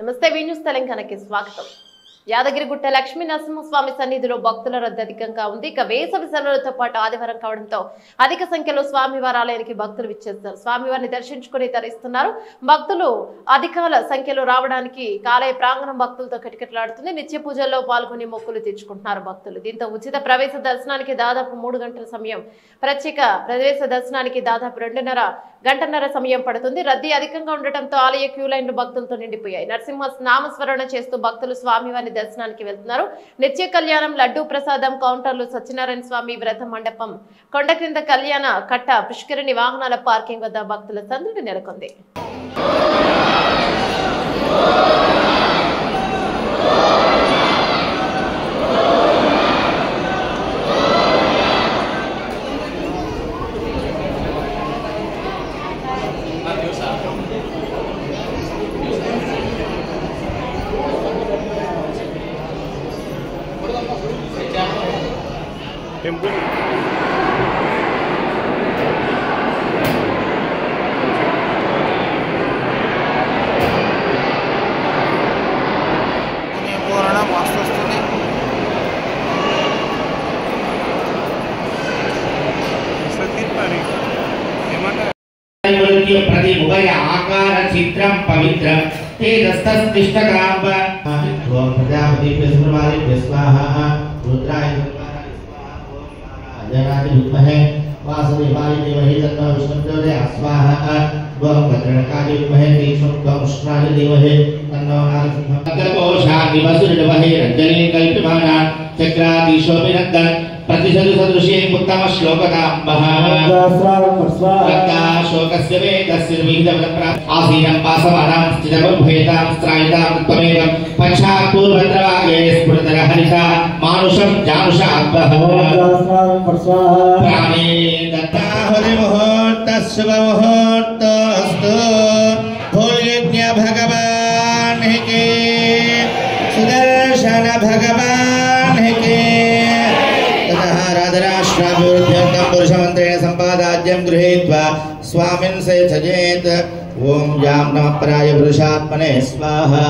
నమస్తే వి న్యూస్ తెలంగాణకి స్వాగతం. యాదగిరిగుట్ట లక్ష్మీ నరసింహస్వామి సన్నిధిలో భక్తుల రద్దీ అధికంగా ఉంది. ఇక వేసవి సెలవులతో పాటు ఆదివారం కావడంతో అధిక సంఖ్యలో స్వామివారి ఆలయానికి భక్తులు విచ్చేస్తారు. స్వామివారిని దర్శించుకుని తరిస్తున్నారు. భక్తులు అధికాల సంఖ్యలో రావడానికి ఆలయ ప్రాంగణం భక్తులతో కిటకిటలాడుతుంది. నిత్య పూజల్లో పాల్గొని మొక్కులు తీర్చుకుంటున్నారు భక్తులు. దీంతో ఉచిత ప్రవేశ దర్శనానికి దాదాపు 3 గంటల సమయం, ప్రత్యేక ప్రవేశ దర్శనానికి దాదాపు 2.5 గంటన్నర సమయం పడుతుంది. రద్దీ అధికంగా ఉండటంతో ఆలయ క్యూ లైన్లు భక్తులతో నిండిపోయాయి. నరసింహ నామస్మరణ చేస్తూ భక్తులు స్వామివారిని దర్శనానికి వెళ్తున్నారు. నిత్య కళ్యాణం, లడ్డూ ప్రసాదం కౌంటర్లు, సత్యనారాయణ స్వామి వ్రత మండపం, కొండ క్రింద కళ్యాణ కట్ట, పుష్కరిణి వాహనాల పార్కింగ్ వద్ద భక్తుల సందడి నెలకొంది. टेम्पल पूर्ण वास्तुस्थिति प्रतिमुभय आकार चित्रं पवित्रं तेजस्तस्तिष्ठकाम्ब ओम प्रजापति प्रसन्नवादि स्वाहा रुद्राय जनादि विद्महे वासुदेवाय धीमहि तन्नो विष्णुः प्रचोदयात् स्वाहा ओम भद्रकाय विद्महे कृष्णाय धीमहि तन्नो नरसिंहः अग्रकोशादि वसुरवहे रञ्जने कल्पमाना चक्राधीशोऽभिनन्दन् प्रतिशतु सदृशे उत्तम श्लोककाम्बः शोकस्य वेदस्य विहितवदप्रा आसीनं पासमानां स्थितमुभयतां स्त्रायितां त्वमेवं पश्चात् पूर्वत्रवागे स्फुरतः हरिता मानुषं जानुषात्मः प्राणे दत्ता हरिमुहूर्तः शुभमुहूर्तोऽस्तु भूयज्ञ भगवान् के सुदर्शन भगवान् के राधराष्ट्राभिवृद्ध्यर्थं पुरुषमन्त्रेण सम्पादाज्यं गृहीत्वा स्वामिन् सयेत ओम जां नमः पराय पुरुषात्मने स्वाहा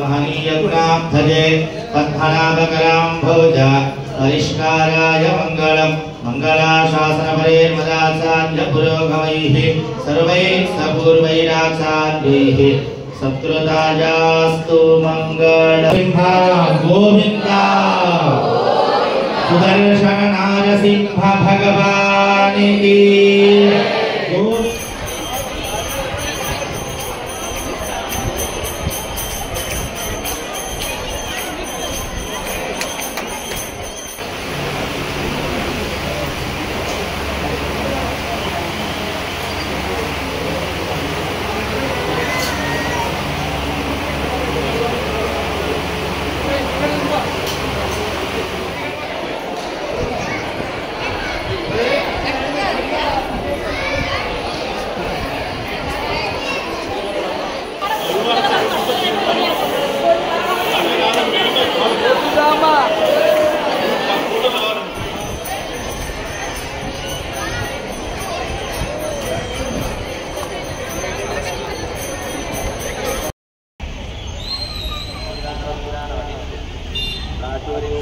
महनीय गुणाब्धजे पद्मनाभकरां भोजा परिष्काराय मङ्गलं मङ्गलाशासनपरेर्मदाचार्य पुरोगमैः सर्वैः सपूर्वैराचार्यैः सत्कृतायास्तु मङ्गलम् गोविन्दा सुदर्शन नारसिंह भगवान की प्राचुर्य